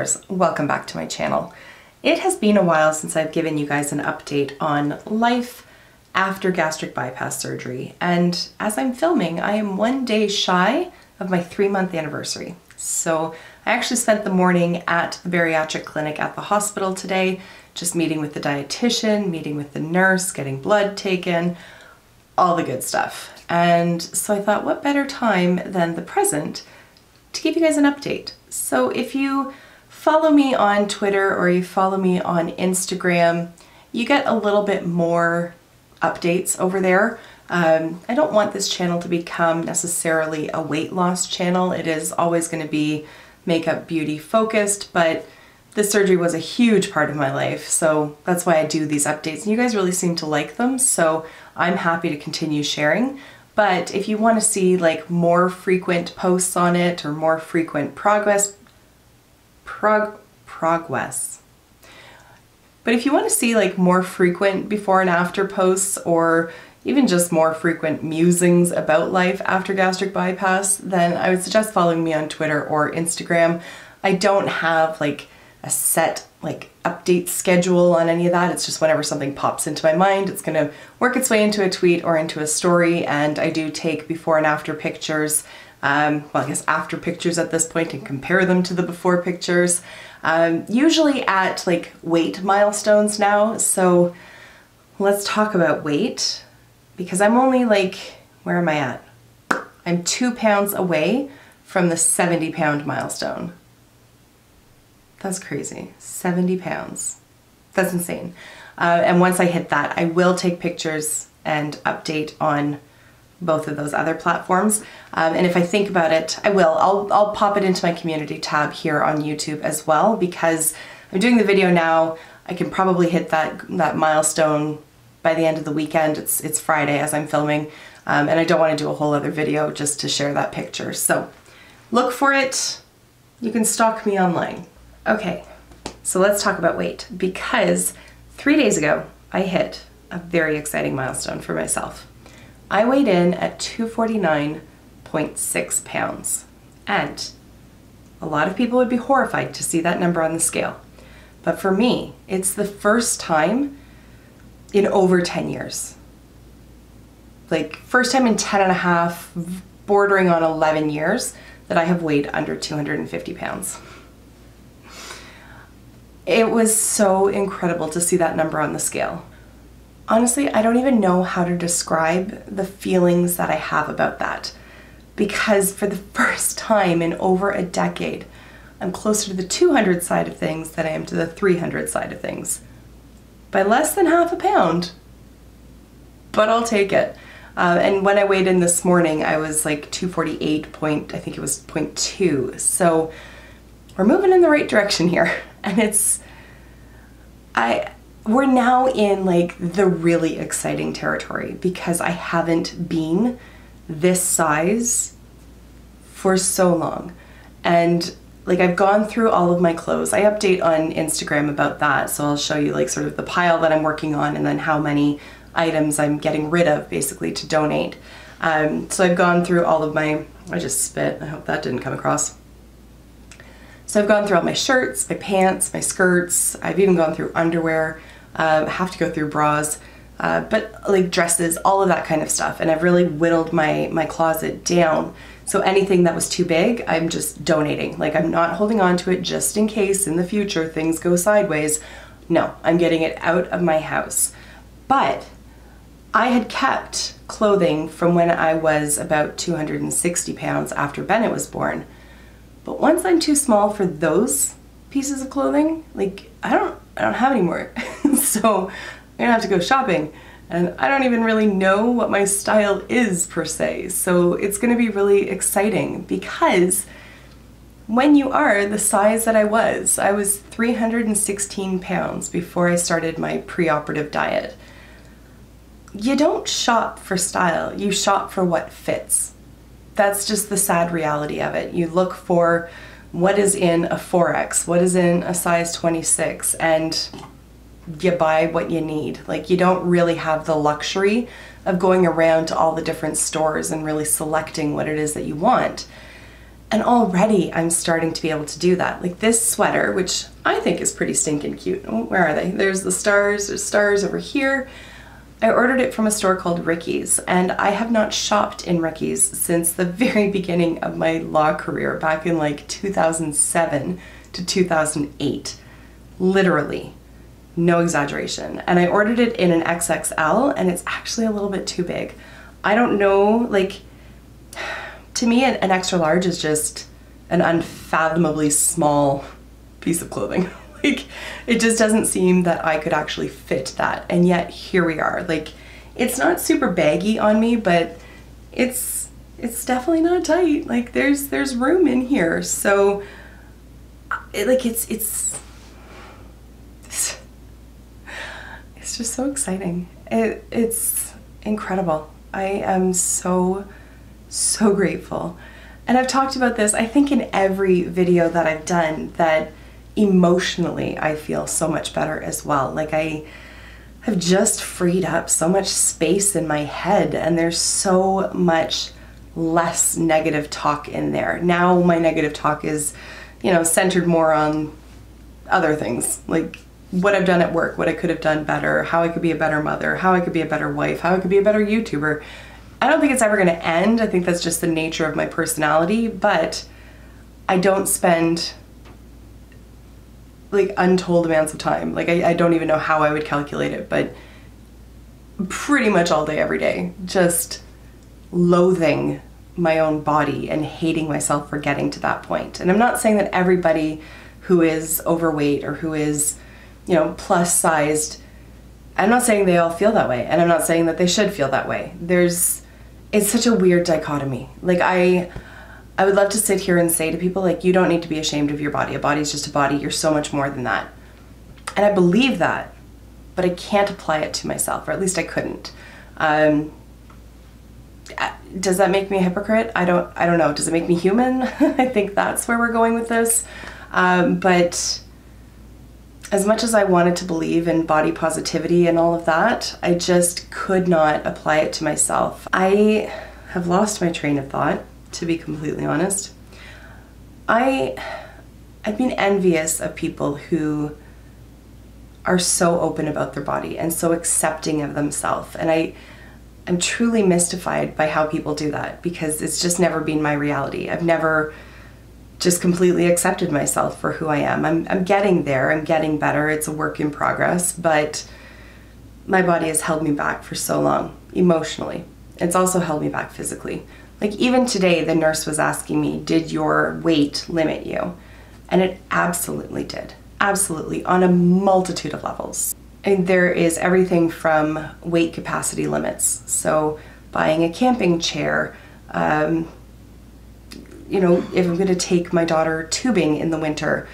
travelers, welcome back to my channel. It has been a while since I've given you guys an update on life after gastric bypass surgery, and as I'm filming, I am 1 day shy of my 3-month anniversary. So I actually spent the morning at the bariatric clinic at the hospital today, just meeting with the dietitian, meeting with the nurse, getting blood taken, all the good stuff. And so I thought, what better time than the present to give you guys an update. So if you follow me on Twitter or you follow me on Instagram, you get a little bit more updates over there. I don't want this channel to become necessarily a weight loss channel. It is always going to be makeup beauty focused, but this surgery was a huge part of my life, so that's why I do these updates. And you guys really seem to like them, so I'm happy to continue sharing. But if you want to see like more frequent posts on it or more frequent progress. But if you want to see like more frequent before and after posts, or even just more frequent musings about life after gastric bypass, then I would suggest following me on Twitter or Instagram. I don't have like a set like update schedule on any of that. It's just whenever something pops into my mind, it's going to work its way into a tweet or into a story. And I do take before and after pictures, well, I guess after pictures at this point, and compare them to the before pictures, usually at like weight milestones now. So let's talk about weight, because I'm only like, where am I at? I'm 2 pounds away from the 70-pound milestone. That's crazy. 70 pounds. That's insane. And once I hit that, I will take pictures and update on both of those other platforms. And if I think about it, I will. I'll pop it into my community tab here on YouTube as well, because I'm doing the video now. I can probably hit that milestone by the end of the weekend. It's Friday as I'm filming, and I don't want to do a whole other video just to share that picture. So look for it. You can stalk me online. Okay, so let's talk about weight, because 3 days ago I hit a very exciting milestone for myself. I weighed in at 249.6 pounds, and a lot of people would be horrified to see that number on the scale. But for me, it's the first time in over 10 years. Like, first time in 10 and a half, bordering on 11 years, that I have weighed under 250 pounds. It was so incredible to see that number on the scale. Honestly, I don't even know how to describe the feelings that I have about that, because for the first time in over a decade, I'm closer to the 200 side of things than I am to the 300 side of things. By less than half a pound, but I'll take it. And when I weighed in this morning, I was like 248 point, I think it was 0.2. So we're moving in the right direction here. And we're now in like the really exciting territory, because I haven't been this size for so long. And like, I've gone through all of my clothes. I update on Instagram about that, so I'll show you like sort of the pile that I'm working on and then how many items I'm getting rid of basically to donate. So I've gone through all of my, I just spit, I hope that didn't come across. So I've gone through all my shirts, my pants, my skirts. I've even gone through underwear. I have to go through bras, but like dresses, all of that kind of stuff. And I've really whittled my closet down. So anything that was too big, I'm just donating. Like, I'm not holding on to it just in case in the future things go sideways. No, I'm getting it out of my house. But I had kept clothing from when I was about 260 pounds after Bennett was born. But once I'm too small for those pieces of clothing, like, I don't have any more. So I'm gonna have to go shopping, and I don't even really know what my style is per se. So it's gonna be really exciting, because when you are the size that I was 316 pounds before I started my pre-operative diet. You don't shop for style, you shop for what fits. That's just the sad reality of it. You look for what is in a 4X, what is in a size 26, and you buy what you need. Like, you don't really have the luxury of going around to all the different stores and really selecting what it is that you want. And already I'm starting to be able to do that. Like this sweater, which I think is pretty stinking cute. Oh, where are they? There's the stars. There's stars over here. I ordered it from a store called Ricky's, and I have not shopped in Ricky's since the very beginning of my law career back in like 2007 to 2008. Literally. No exaggeration. And I ordered it in an XXL, and it's actually a little bit too big. I don't know, like, to me, an extra large is just an unfathomably small piece of clothing. Like, it just doesn't seem that I could actually fit that. And yet here we are. Like, it's not super baggy on me, but it's definitely not tight. Like, there's room in here. So it's just so exciting. It's incredible. I am so grateful. And I've talked about this, I think, in every video that I've done, that emotionally I feel so much better as well. Like, I have just freed up so much space in my head, and there's so much less negative talk in there. Now my negative talk is, you know, centered more on other things, like what I've done at work, what I could have done better, how I could be a better mother, how I could be a better wife, how I could be a better YouTuber. I don't think it's ever going to end. I think that's just the nature of my personality, but I don't spend like untold amounts of time. Like, I don't even know how I would calculate it, but pretty much all day, every day, just loathing my own body and hating myself for getting to that point. And I'm not saying that everybody who is overweight or who is, you know, plus sized, I'm not saying they all feel that way, and I'm not saying that they should feel that way. It's such a weird dichotomy. Like, I would love to sit here and say to people, like, you don't need to be ashamed of your body. A body's just a body. You're so much more than that. And I believe that, but I can't apply it to myself, or at least I couldn't. Does that make me a hypocrite? I don't know. Does it make me human? I think that's where we're going with this. But as much as I wanted to believe in body positivity and all of that, I just could not apply it to myself. I have lost my train of thought, to be completely honest. I've been envious of people who are so open about their body and so accepting of themselves. And I'm truly mystified by how people do that, because it's just never been my reality. I've never just completely accepted myself for who I am. I'm getting there, I'm getting better, it's a work in progress, but my body has held me back for so long, emotionally. It's also held me back physically. Like, even today, the nurse was asking me, did your weight limit you? And it absolutely did. Absolutely, on a multitude of levels. And there is everything from weight capacity limits. So buying a camping chair, you know, if I'm gonna take my daughter tubing in the winter,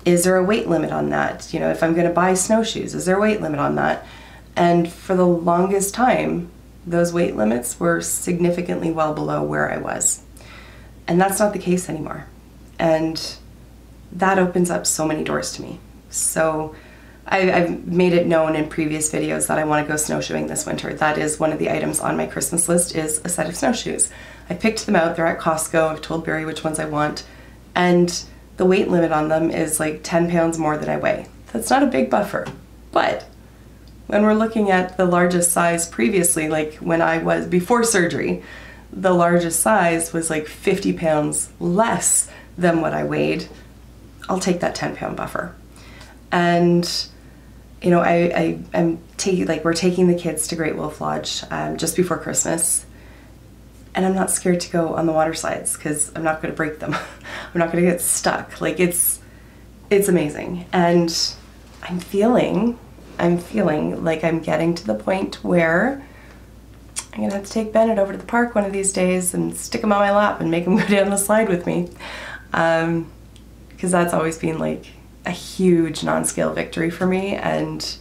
is there a weight limit on that? You know, if I'm gonna buy snowshoes, is there a weight limit on that? And for the longest time, those weight limits were significantly well below where I was. And that's not the case anymore. And that opens up so many doors to me. So I've made it known in previous videos that I want to go snowshoeing this winter. That is one of the items on my Christmas list, is a set of snowshoes. I picked them out, they're at Costco, I've told Barry which ones I want, and the weight limit on them is like 10 pounds more than I weigh. That's not a big buffer, but when we're looking at the largest size previously, like when I was, before surgery, the largest size was like 50 pounds less than what I weighed. I'll take that 10-pound buffer. And you know, we're taking the kids to Great Wolf Lodge just before Christmas, and I'm not scared to go on the water slides because I'm not going to break them. I'm not going to get stuck. Like, it's amazing, and I'm feeling like I'm getting to the point where I'm gonna have to take Bennett over to the park one of these days and stick him on my lap and make him go down the slide with me, because that's always been like a huge non-scale victory for me, and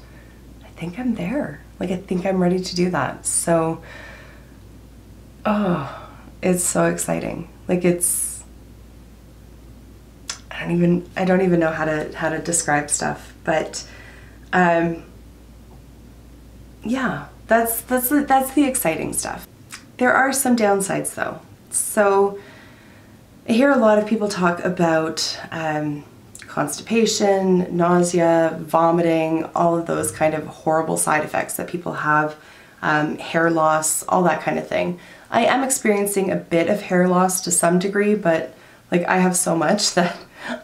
I think I'm there. Like, I think I'm ready to do that. So, oh, it's so exciting. Like, I don't even know how to describe stuff, but yeah, that's the exciting stuff. There are some downsides though. So I hear a lot of people talk about constipation, nausea, vomiting, all of those kind of horrible side effects that people have, hair loss, all that kind of thing. I am experiencing a bit of hair loss to some degree, but like I have so much that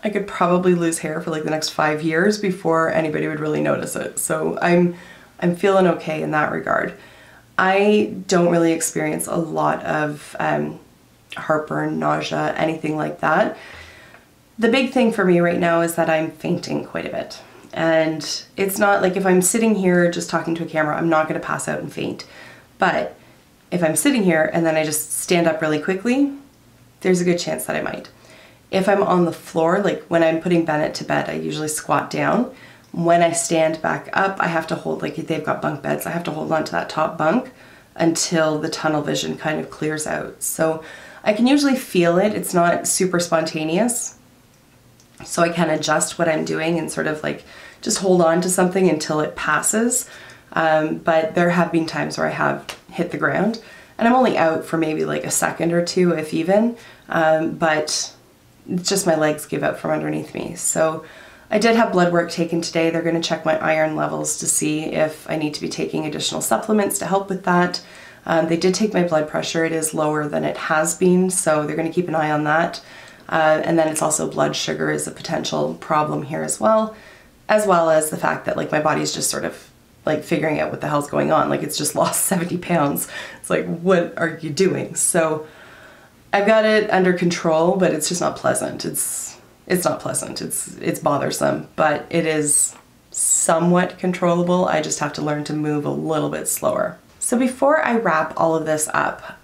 I could probably lose hair for like the next 5 years before anybody would really notice it. So I'm feeling okay in that regard. I don't really experience a lot of heartburn, nausea, anything like that. The big thing for me right now is that I'm fainting quite a bit. And it's not like if I'm sitting here just talking to a camera, I'm not going to pass out and faint. But if I'm sitting here and then I just stand up really quickly, there's a good chance that I might. If I'm on the floor, like when I'm putting Bennett to bed, I usually squat down. When I stand back up, I have to hold, like if they've got bunk beds, I have to hold on to that top bunk until the tunnel vision kind of clears out. So I can usually feel it. It's not super spontaneous. So I can adjust what I'm doing and sort of like just hold on to something until it passes. But there have been times where I have hit the ground and I'm only out for maybe like a second or two, if even, but it's just my legs give out from underneath me. So I did have blood work taken today. They're going to check my iron levels to see if I need to be taking additional supplements to help with that. They did take my blood pressure. It is lower than it has been, so they're going to keep an eye on that. And then it's also blood sugar is a potential problem here as well as the fact that like my body's just sort of like figuring out what the hell's going on. Like it's just lost 70 pounds. It's like, what are you doing? So I've got it under control, but it's just not pleasant. It's not pleasant. It's bothersome, but it is somewhat controllable. I just have to learn to move a little bit slower. So before I wrap all of this up,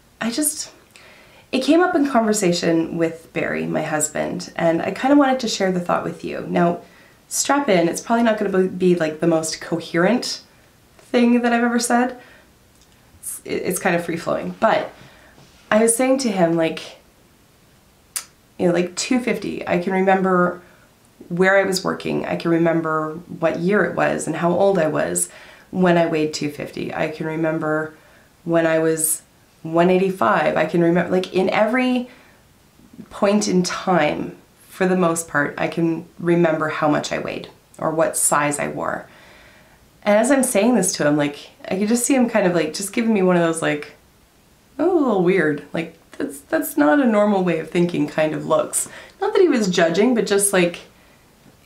it came up in conversation with Barry, my husband, and I kind of wanted to share the thought with you. Now, strap in, it's probably not going to be like the most coherent thing that I've ever said. It's kind of free-flowing, but I was saying to him, like, you know, like 250, I can remember where I was working. I can remember what year it was and how old I was when I weighed 250. I can remember when I was 185. I can remember, like, in every point in time, for the most part, I can remember how much I weighed or what size I wore. And as I'm saying this to him, like, I could just see him kind of like just giving me one of those like, oh, a little weird. Like, that's not a normal way of thinking kind of looks. Not that he was judging, but just like,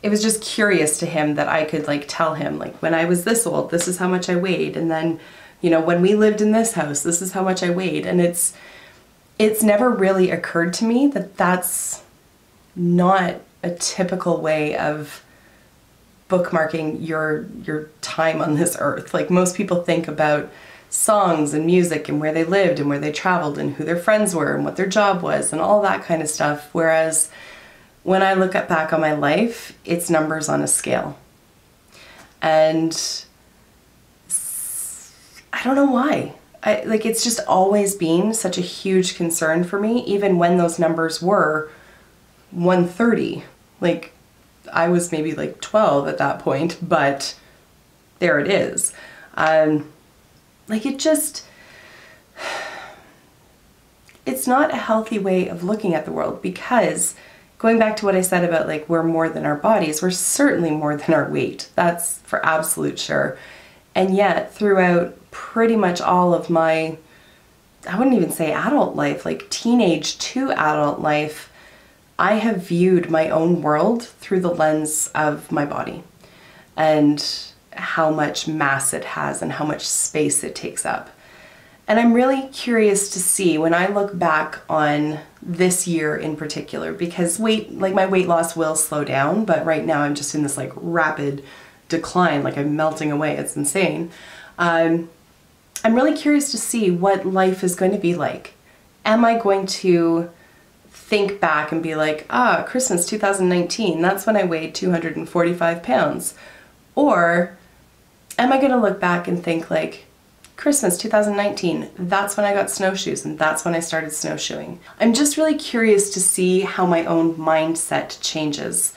it was just curious to him that I could like tell him, like, when I was this old, this is how much I weighed. And then, you know, when we lived in this house, this is how much I weighed. And it's never really occurred to me that that's not a typical way of bookmarking your time on this earth. Like, most people think about songs and music and where they lived and where they traveled and who their friends were and what their job was and all that kind of stuff. Whereas when I look back on my life, it's numbers on a scale. And I don't know why. Like, it's just always been such a huge concern for me, even when those numbers were 130. Like, I was maybe like 12 at that point, but there it is. Like, it's not a healthy way of looking at the world, because going back to what I said about like we're more than our bodies, we're certainly more than our weight. That's for absolute sure. And yet throughout pretty much all of my, I wouldn't even say adult life, like teenage to adult life, I have viewed my own world through the lens of my body and how much mass it has and how much space it takes up. And I'm really curious to see when I look back on this year in particular, because my weight loss will slow down, but right now I'm just in this like rapid decline, like I'm melting away. It's insane. I'm really curious to see what life is going to be like. Am I going to think back and be like, Christmas 2019, that's when I weighed 245 pounds? Or am I going to look back and think like, Christmas 2019, that's when I got snowshoes and that's when I started snowshoeing? I'm just really curious to see how my own mindset changes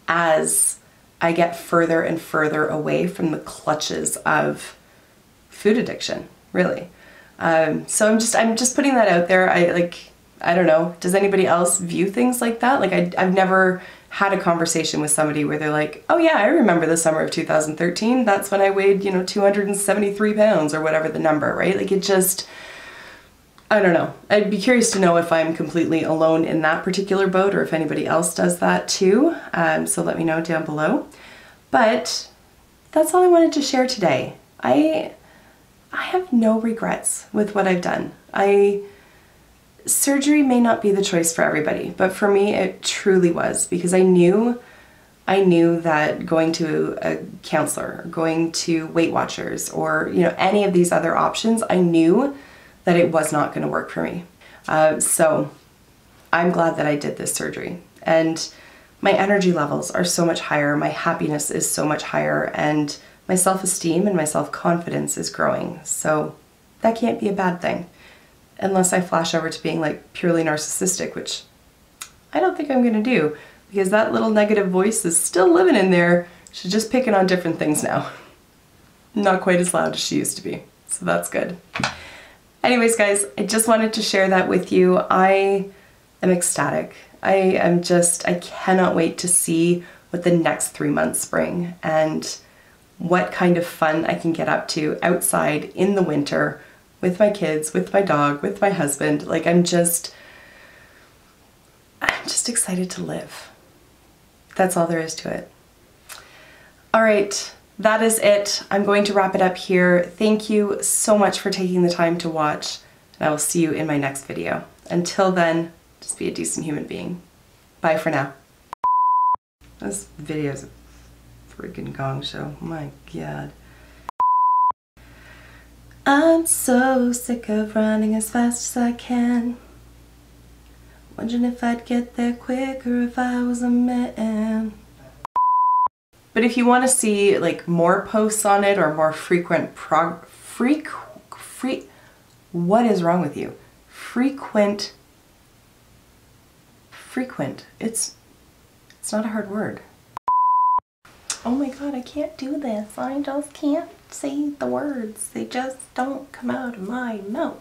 as I get further and further away from the clutches of food addiction, really. So I'm just putting that out there. I don't know, does anybody else view things like that? Like I've never had a conversation with somebody where they're like, oh yeah, I remember the summer of 2013. That's when I weighed, 273 pounds or whatever the number, right? Like it just, I don't know. I'd be curious to know if I'm completely alone in that particular boat or if anybody else does that too. So let me know down below. But that's all I wanted to share today. I have no regrets with what I've done. Surgery may not be the choice for everybody, but for me it truly was, because I knew that going to a counselor, going to Weight Watchers, or any of these other options, I knew that it was not going to work for me. So I'm glad that I did this surgery, and my energy levels are so much higher, my happiness is so much higher, and my self-esteem and my self-confidence is growing. So that can't be a bad thing. Unless I flash over to being like purely narcissistic, which I don't think I'm gonna do, because that little negative voice is still living in there. She's just picking on different things now. Not quite as loud as she used to be, so that's good. Anyways, guys, I just wanted to share that with you. I am ecstatic. I cannot wait to see what the next 3 months bring and what kind of fun I can get up to outside in the winter with my kids, with my dog, with my husband. Like I'm just excited to live. That's all there is to it. All right, that is it. I'm going to wrap it up here. Thank you so much for taking the time to watch, and I will see you in my next video. Until then, just be a decent human being. Bye for now. This video is a freaking gong show. My God. I'm so sick of running as fast as I can. Wondering if I'd get there quicker if I was a man. But if you want to see like more posts on it or more frequent what is wrong with you? Frequent. It's not a hard word. Oh my God, I can't do this. I just can't say the words. They just don't come out of my mouth.